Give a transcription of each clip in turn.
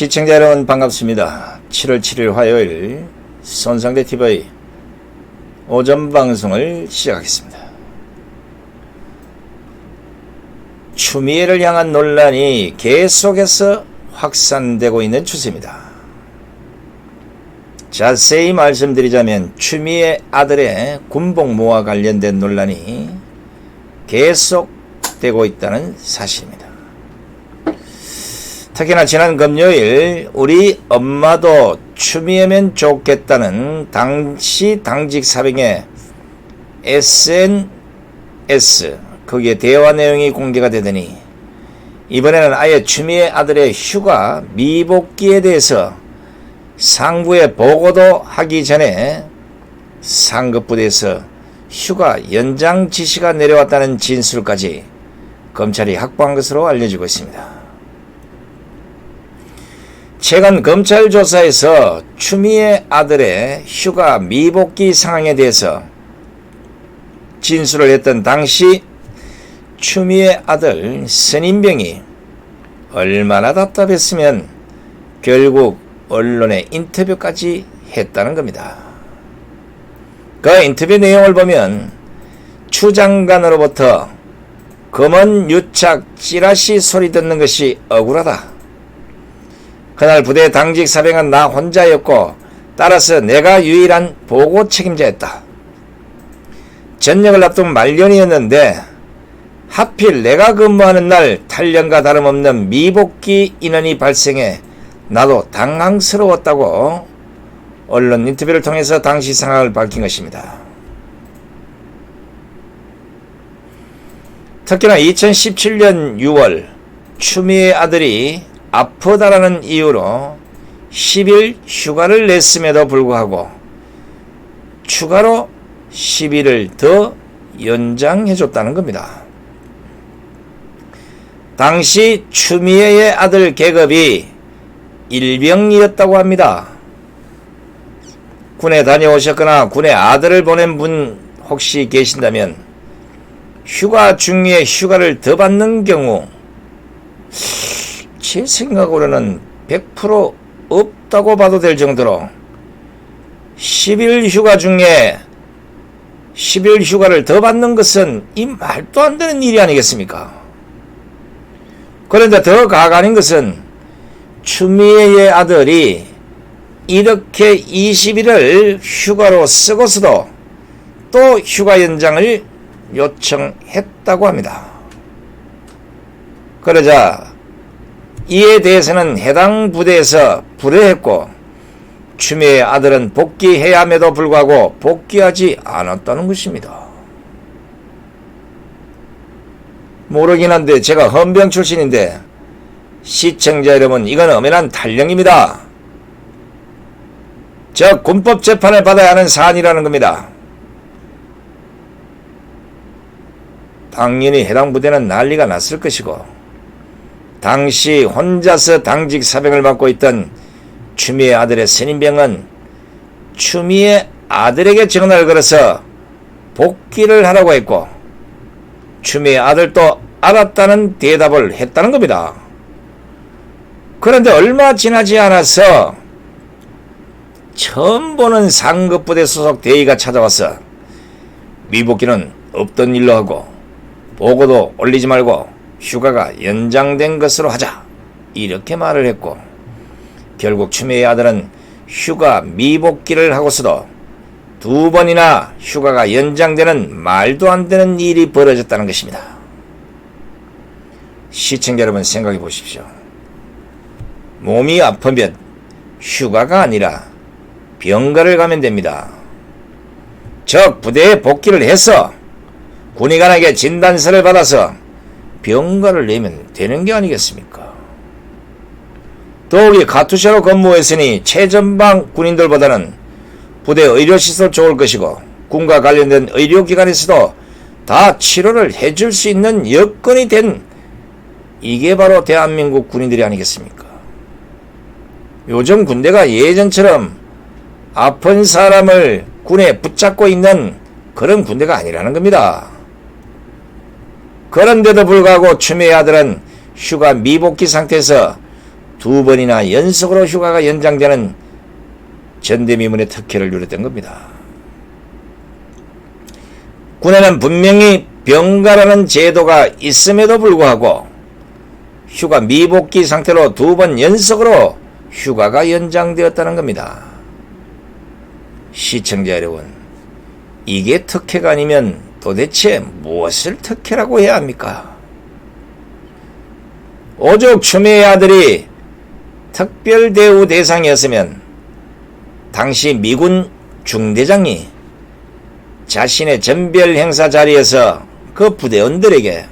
시청자 여러분 반갑습니다. 7월 7일 화요일 손상대 TV 오전 방송을 시작하겠습니다. 추미애를 향한 논란이 계속해서 확산되고 있는 추세입니다. 자세히 말씀드리자면 추미애 아들의 군복무와 관련된 논란이 계속되고 있다는 사실입니다. 특히나 지난 금요일 우리 엄마도 추미애면 좋겠다는 당시 당직 사병의 SNS 거기에 대화 내용이 공개가 되더니 이번에는 아예 추미애 아들의 휴가 미복귀에 대해서 상부에 보고도 하기 전에 상급부대에서 휴가 연장 지시가 내려왔다는 진술까지 검찰이 확보한 것으로 알려지고 있습니다. 최근 검찰 조사에서 추미애 아들의 휴가 미복귀 상황에 대해서 진술을 했던 당시 추미애 아들 선임병이 얼마나 답답했으면 결국 언론에 인터뷰까지 했다는 겁니다. 그 인터뷰 내용을 보면 추 장관으로부터 검언 유착 찌라시 소리 듣는 것이 억울하다. 그날 부대 당직 사병은 나 혼자였고 따라서 내가 유일한 보고 책임자였다. 전역을 앞둔 말년이었는데 하필 내가 근무하는 날 탈영과 다름없는 미복귀 인원이 발생해 나도 당황스러웠다고 언론 인터뷰를 통해서 당시 상황을 밝힌 것입니다. 특히나 2017년 6월 추미애 아들이 아프다라는 이유로 10일 휴가를 냈음에도 불구하고 추가로 10일을 더 연장해줬다는 겁니다. 당시 추미애의 아들 계급이 일병이었다고 합니다. 군에 다녀오셨거나 군에 아들을 보낸 분 혹시 계신다면 휴가 중에 휴가를 더 받는 경우 제 생각으로는 100% 없다고 봐도 될 정도로 10일 휴가 중에 10일 휴가를 더 받는 것은 이 말도 안 되는 일이 아니겠습니까? 그런데 더 가관인 것은 추미애의 아들이 이렇게 20일을 휴가로 쓰고서도 또 휴가 연장을 요청했다고 합니다. 그러자 이에 대해서는 해당 부대에서 불허했고 추미애의 아들은 복귀해야 함에도 불구하고 복귀하지 않았다는 것입니다. 모르긴 한데 제가 헌병 출신인데 시청자 여러분 이건 엄연한 탈영입니다. 저 군법 재판을 받아야 하는 사안이라는 겁니다. 당연히 해당 부대는 난리가 났을 것이고 당시 혼자서 당직 사병을 맡고 있던 추미애 아들의 선임병은 추미애 아들에게 전화를 걸어서 복귀를 하라고 했고 추미애 아들도 알았다는 대답을 했다는 겁니다. 그런데 얼마 지나지 않아서 처음 보는 상급부대 소속 대위가 찾아와서 미복귀는 없던 일로 하고 보고도 올리지 말고 휴가가 연장된 것으로 하자 이렇게 말을 했고 결국 추미애의 아들은 휴가 미복귀를 하고서도 2번이나 휴가가 연장되는 말도 안 되는 일이 벌어졌다는 것입니다. 시청자 여러분 생각해 보십시오. 몸이 아프면 휴가가 아니라 병가를 가면 됩니다. 즉 부대에 복귀를 해서 군의관에게 진단서를 받아서 병가를 내면 되는 게 아니겠습니까? 더욱이 카투샤로 근무했으니 최전방 군인들보다는 부대 의료시설 좋을 것이고 군과 관련된 의료기관에서도 다 치료를 해줄 수 있는 여건이 된 이게 바로 대한민국 군인들이 아니겠습니까? 요즘 군대가 예전처럼 아픈 사람을 군에 붙잡고 있는 그런 군대가 아니라는 겁니다. 그런데도 불구하고 추미애 아들은 휴가 미복귀 상태에서 2번이나 연속으로 휴가가 연장되는 전대미문의 특혜를 누렸던 겁니다. 군에는 분명히 병가라는 제도가 있음에도 불구하고 휴가 미복귀 상태로 2번 연속으로 휴가가 연장되었다는 겁니다. 시청자 여러분, 이게 특혜가 아니면 도대체 무엇을 특혜라고 해야 합니까? 오죽 추미애 아들이 특별대우 대상이었으면 당시 미군 중대장이 자신의 전별 행사 자리에서 그 부대원들에게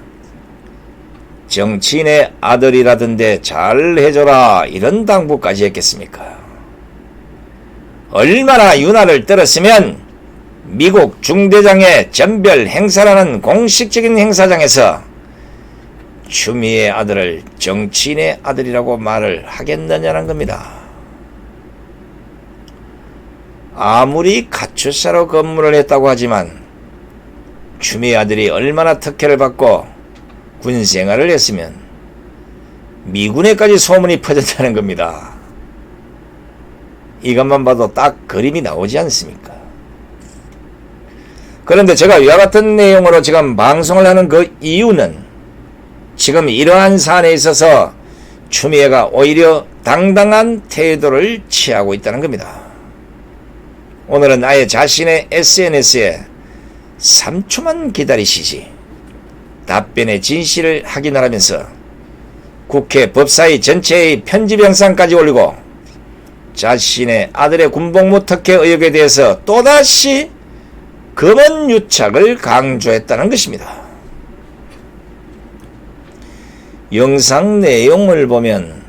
정치인의 아들이라던데 잘 해줘라 이런 당부까지 했겠습니까? 얼마나 유난을 떨었으면 미국 중대장의 전별 행사라는 공식적인 행사장에서 추미애 아들을 정치인의 아들이라고 말을 하겠느냐는 겁니다. 아무리 가출사로 근무를 했다고 하지만 추미애 아들이 얼마나 특혜를 받고 군생활을 했으면 미군에까지 소문이 퍼졌다는 겁니다. 이것만 봐도 딱 그림이 나오지 않습니까? 그런데 제가 이와 같은 내용으로 지금 방송을 하는 그 이유는 지금 이러한 사안에 있어서 추미애가 오히려 당당한 태도를 취하고 있다는 겁니다. 오늘은 아예 자신의 SNS에 3초만 기다리시지 답변의 진실을 확인하라면서 국회 법사위 전체의 편집 영상까지 올리고 자신의 아들의 군복무 특혜 의혹에 대해서 또다시 검언 유착을 강조했다는 것입니다. 영상 내용을 보면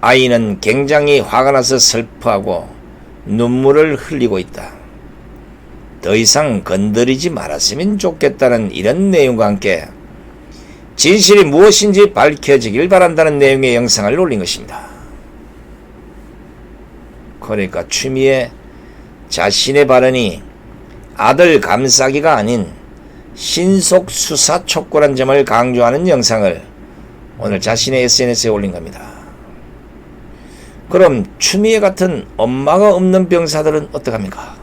아이는 굉장히 화가 나서 슬퍼하고 눈물을 흘리고 있다. 더 이상 건드리지 말았으면 좋겠다는 이런 내용과 함께 진실이 무엇인지 밝혀지길 바란다는 내용의 영상을 올린 것입니다. 그러니까 추미애 자신의 발언이 아들 감싸기가 아닌 신속 수사 촉구란 점을 강조하는 영상을 오늘 자신의 SNS에 올린 겁니다. 그럼 추미애 같은 엄마가 없는 병사들은 어떡합니까?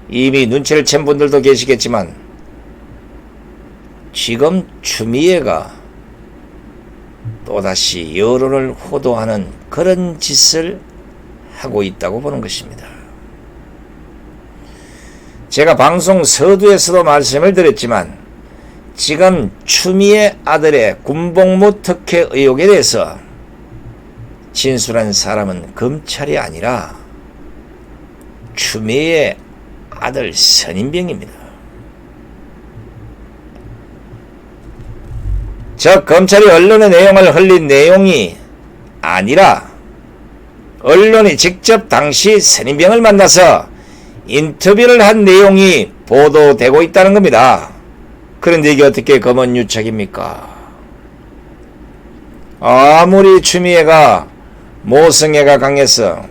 이미 눈치를 챈 분들도 계시겠지만 지금 추미애가 또다시 여론을 호도하는 그런 짓을 하고 있다고 보는 것입니다. 제가 방송 서두에서도 말씀을 드렸지만 지금 추미애 아들의 군복무 특혜 의혹에 대해서 진술한 사람은 검찰이 아니라 추미애의 아들 선임병입니다. 즉 검찰이 언론의 내용을 흘린 내용이 아니라 언론이 직접 당시 선임병을 만나서 인터뷰를 한 내용이 보도되고 있다는 겁니다. 그런데 이게 어떻게 검언 유착입니까? 아무리 추미애가 모성애가 강해서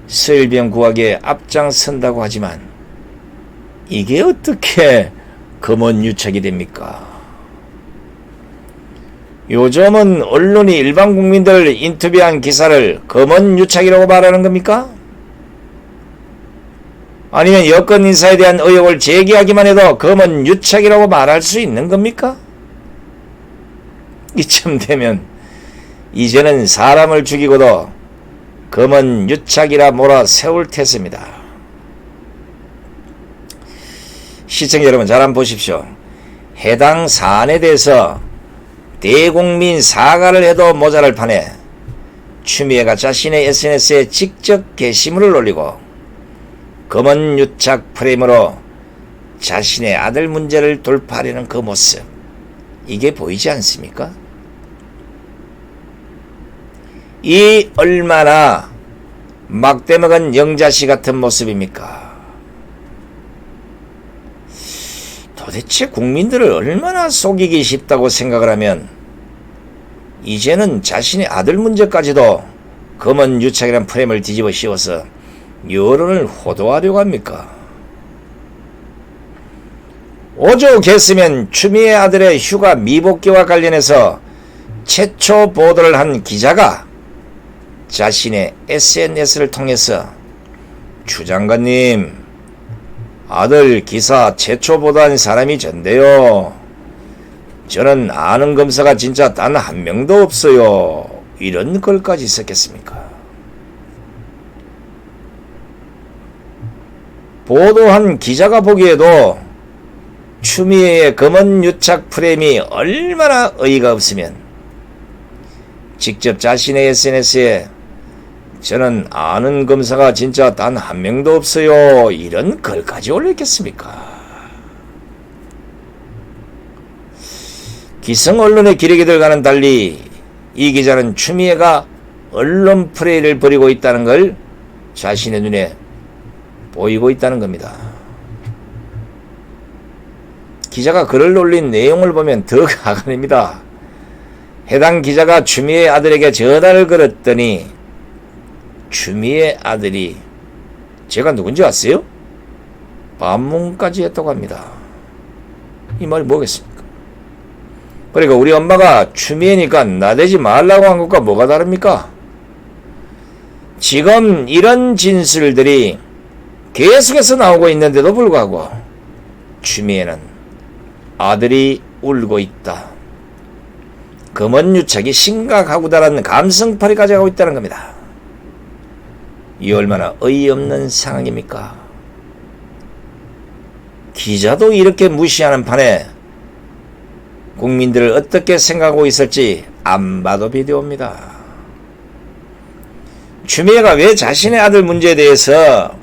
서일병 구하기에 앞장선다고 하지만 이게 어떻게 검언 유착이 됩니까? 요즘은 언론이 일반 국민들 인터뷰한 기사를 검언 유착이라고 말하는 겁니까? 아니면 여권 인사에 대한 의혹을 제기하기만 해도 검언 유착이라고 말할 수 있는 겁니까? 이쯤 되면 이제는 사람을 죽이고도 검언 유착이라 몰아세울 테스입니다. 시청자 여러분 잘 한번 보십시오. 해당 사안에 대해서 대국민 사과를 해도 모자랄 판에 추미애가 자신의 SNS에 직접 게시물을 올리고 검언 유착 프레임으로 자신의 아들 문제를 돌파하려는 그 모습, 이게 보이지 않습니까? 이 얼마나 막대먹은 영자씨 같은 모습입니까? 도대체 국민들을 얼마나 속이기 쉽다고 생각을 하면 이제는 자신의 아들 문제까지도 검언 유착이란 프레임을 뒤집어 씌워서 여론을 호도하려고 합니까? 오죽했으면 추미애 아들의 휴가 미복귀와 관련해서 최초 보도를 한 기자가 자신의 SNS를 통해서 추 장관님, 아들 기사 최초 보도한 사람이 전데요. 저는 아는 검사가 진짜 단 한 명도 없어요. 이런 글까지 썼겠습니까? 보도한 기자가 보기에도 추미애의 검은 유착 프레임이 얼마나 어이가 없으면 직접 자신의 SNS에 저는 아는 검사가 진짜 단 한 명도 없어요. 이런 글까지 올렸겠습니까? 기성 언론의 기레기들과는 달리 이 기자는 추미애가 언론 프레이를 벌이고 있다는 걸 자신의 눈에 보이고 있다는 겁니다. 기자가 글을 올린 내용을 보면 더 화가 납니다. 해당 기자가 추미애 아들에게 전화를 걸었더니 추미애 아들이 제가 누군지 아세요? 반문까지 했다고 합니다. 이 말이 뭐겠습니까? 그러니까 우리 엄마가 추미애니까 나대지 말라고 한 것과 뭐가 다릅니까? 지금 이런 진술들이 계속해서 나오고 있는데도 불구하고 추미애는 아들이 울고 있다, 검은 유착이 심각하구다라는 감성팔이 가져가고 있다는 겁니다. 이 얼마나 어이없는 상황입니까? 기자도 이렇게 무시하는 판에 국민들을 어떻게 생각하고 있을지 안 봐도 비디오입니다. 추미애가 왜 자신의 아들 문제에 대해서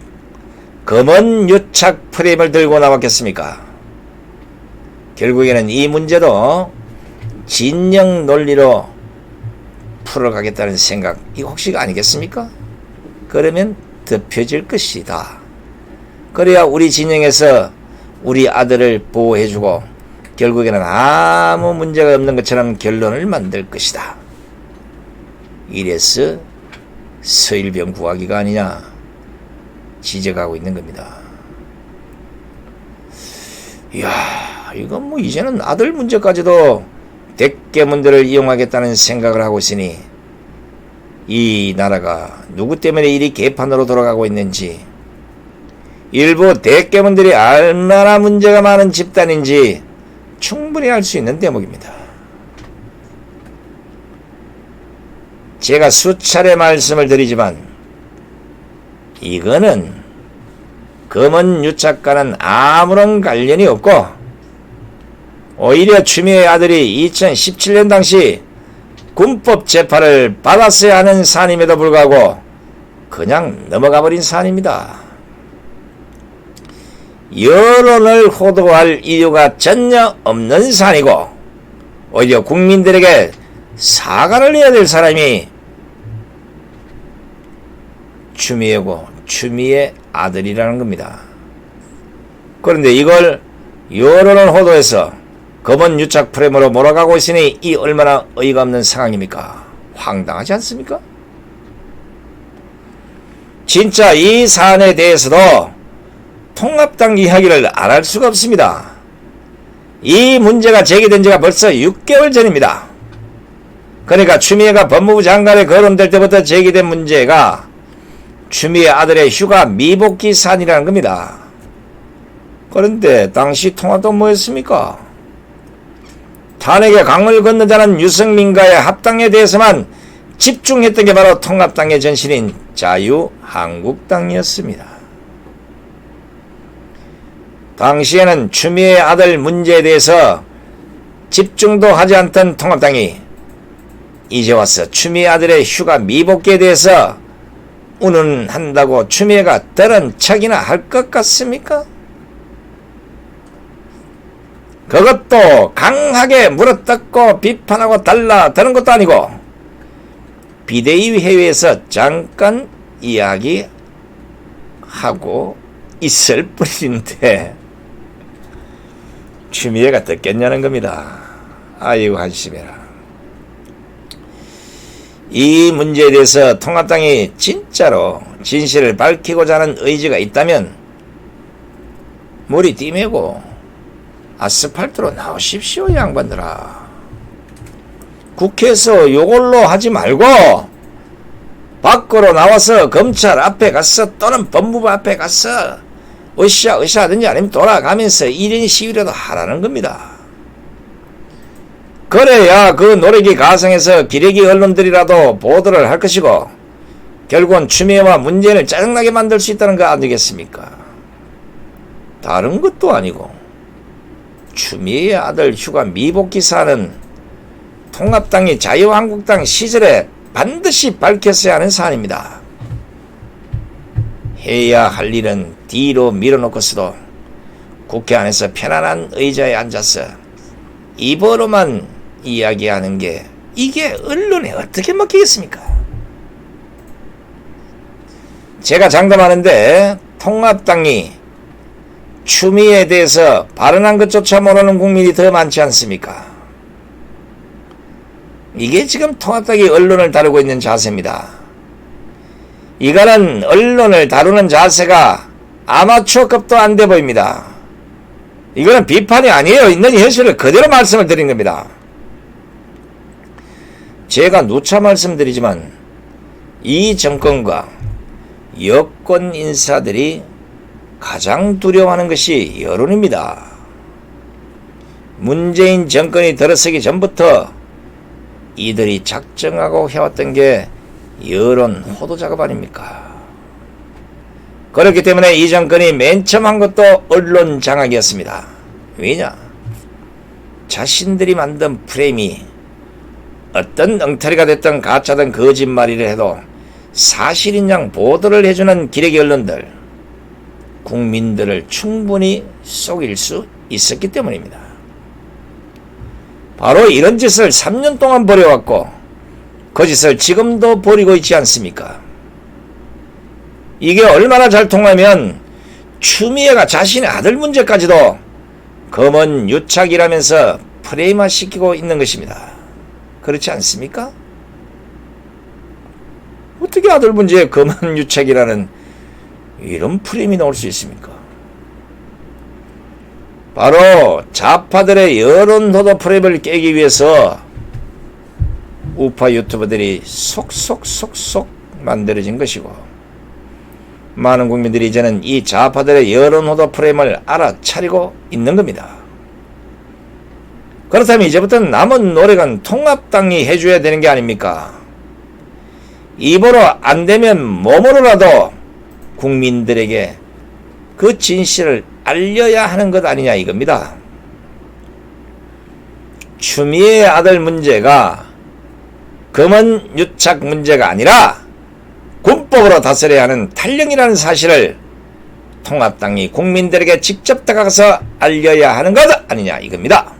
검은 유착 프레임을 들고 나왔겠습니까? 결국에는 이 문제도 진영 논리로 풀어가겠다는 생각, 이거 혹시가 아니겠습니까? 그러면 덮여질 것이다. 그래야 우리 진영에서 우리 아들을 보호해주고 결국에는 아무 문제가 없는 것처럼 결론을 만들 것이다. 이래서 서일병 구하기가 아니냐 지적하고 있는 겁니다. 이야, 이건 뭐 이제는 아들 문제까지도 대깨문들을 이용하겠다는 생각을 하고 있으니 이 나라가 누구 때문에 이리 개판으로 돌아가고 있는지, 일부 대깨문들이 얼마나 문제가 많은 집단인지 충분히 알 수 있는 대목입니다. 제가 수차례 말씀을 드리지만 이거는 검은 유착과는 아무런 관련이 없고 오히려 추미애 아들이 2017년 당시 군법 재판을 받았어야 하는 사안임에도 불구하고 그냥 넘어가 버린 사안입니다. 여론을 호도할 이유가 전혀 없는 사안이고 오히려 국민들에게 사과를 해야 될 사람이 추미애고 추미애 아들이라는 겁니다. 그런데 이걸 여론을 호도해서 검은 유착 프레임으로 몰아가고 있으니 이 얼마나 어이가 없는 상황입니까? 황당하지 않습니까? 진짜 이 사안에 대해서도 통합당 이야기를 안 할 수가 없습니다. 이 문제가 제기된 지가 벌써 6개월 전입니다. 그러니까 추미애가 법무부 장관에 거론될 때부터 제기된 문제가 추미애 아들의 휴가 미복귀 사안이라는 겁니다. 그런데 당시 통합당 뭐였습니까? 탄핵의 강을 건너자는 유승민과의 합당에 대해서만 집중했던 게 바로 통합당의 전신인 자유한국당이었습니다. 당시에는 추미애 아들 문제에 대해서 집중도 하지 않던 통합당이 이제 와서 추미애 아들의 휴가 미복귀에 대해서 운운한다고 추미애가 다른 척이나 할 것 같습니까? 그것도 강하게 물어뜯고 비판하고 달라드는 것도 아니고 비대위 회의에서 잠깐 이야기하고 있을 뿐인데 추미애가 듣겠냐는 겁니다. 아이고 한심해라. 이 문제에 대해서 통합당이 진짜로 진실을 밝히고자 하는 의지가 있다면 머리 띠매고 아스팔트로 나오십시오, 양반들아. 국회에서 요걸로 하지 말고 밖으로 나와서 검찰 앞에 가서 또는 법무부 앞에 가서 으쌰으쌰 하든지 아니면 돌아가면서 1인 시위라도 하라는 겁니다. 그래야 그 노래기 가성에서 기레기 언론들이라도 보도를 할 것이고 결국은 추미애와 문재인을 짜증나게 만들 수 있다는 거 아니겠습니까? 다른 것도 아니고 추미애의 아들 휴가 미복귀사는 통합당이 자유한국당 시절에 반드시 밝혔어야 하는 사안입니다. 해야 할 일은 뒤로 밀어놓고서도 국회 안에서 편안한 의자에 앉아서 입으로만 이야기하는 게 이게 언론에 어떻게 먹히겠습니까? 제가 장담하는데 통합당이 추미애에 대해서 발언한 것조차 모르는 국민이 더 많지 않습니까? 이게 지금 통합당이 언론을 다루고 있는 자세입니다. 이거는 언론을 다루는 자세가 아마추어급도 안 돼 보입니다. 이거는 비판이 아니에요. 있는 현실을 그대로 말씀을 드린 겁니다. 제가 누차 말씀드리지만 이 정권과 여권 인사들이 가장 두려워하는 것이 여론입니다. 문재인 정권이 들어서기 전부터 이들이 작정하고 해왔던 게 여론 호도 작업 아닙니까? 그렇기 때문에 이 정권이 맨 처음 한 것도 언론 장악이었습니다. 왜냐? 자신들이 만든 프레임이 어떤 엉터리가 됐든 가짜든 거짓말이라 해도 사실인 양 보도를 해주는 기레기 언론들, 국민들을 충분히 속일 수 있었기 때문입니다. 바로 이런 짓을 3년 동안 벌여왔고 그 짓을 지금도 벌이고 있지 않습니까? 이게 얼마나 잘 통하면 추미애가 자신의 아들 문제까지도 검언 유착이라면서 프레임화 시키고 있는 것입니다. 그렇지 않습니까? 어떻게 아들 문제에 검언 유착이라는 이런 프레임이 나올 수 있습니까? 바로 좌파들의 여론 도도 프레임을 깨기 위해서 우파 유튜버들이 속속속속 만들어진 것이고 많은 국민들이 이제는 이 좌파들의 여론 호도 프레임을 알아차리고 있는 겁니다. 그렇다면 이제부터는 남은 노력은 통합당이 해줘야 되는 게 아닙니까? 입으로 안 되면 몸으로라도 국민들에게 그 진실을 알려야 하는 것 아니냐 이겁니다. 추미애의 아들 문제가 검언 유착 문제가 아니라 군법으로 다스려야 하는 탈령이라는 사실을 통합당이 국민들에게 직접 다가가서 알려야 하는 것 아니냐 이겁니다.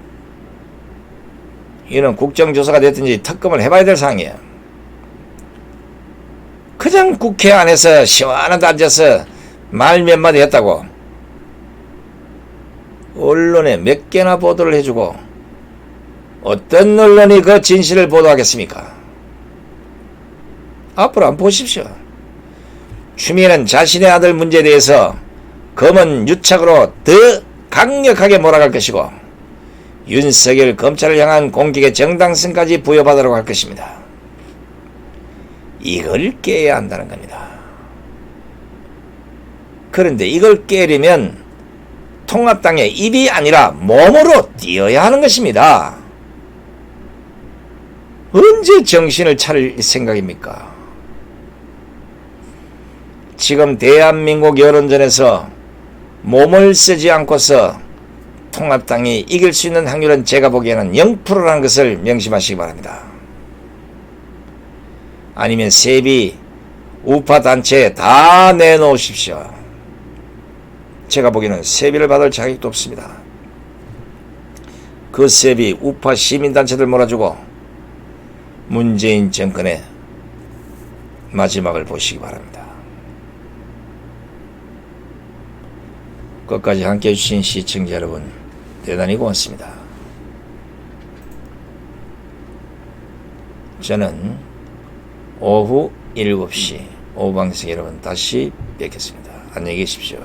이는 국정조사가 됐든지 특검을 해봐야 될 사항이에요. 그냥 국회 안에서 시원하게 앉아서 말 몇 마디 했다고 언론에 몇 개나 보도를 해주고 어떤 언론이 그 진실을 보도하겠습니까? 앞으로 한번 보십시오. 추미애는 자신의 아들 문제에 대해서 검언 유착으로 더 강력하게 몰아갈 것이고 윤석열 검찰을 향한 공격의 정당성까지 부여받으려고 할 것입니다. 이걸 깨야 한다는 겁니다. 그런데 이걸 깨려면 통합당의 입이 아니라 몸으로 뛰어야 하는 것입니다. 언제 정신을 차릴 생각입니까? 지금 대한민국 여론전에서 몸을 쓰지 않고서 통합당이 이길 수 있는 확률은 제가 보기에는 0%라는 것을 명심하시기 바랍니다. 아니면 세비 우파 단체에 다 내놓으십시오. 제가 보기에는 세비를 받을 자격도 없습니다. 그 세비 우파 시민단체들 몰아주고 문재인 정권의 마지막을 보시기 바랍니다. 끝까지 함께해 주신 시청자 여러분 대단히 고맙습니다. 저는 오후 7시 오후 방송 여러분 다시 뵙겠습니다. 안녕히 계십시오.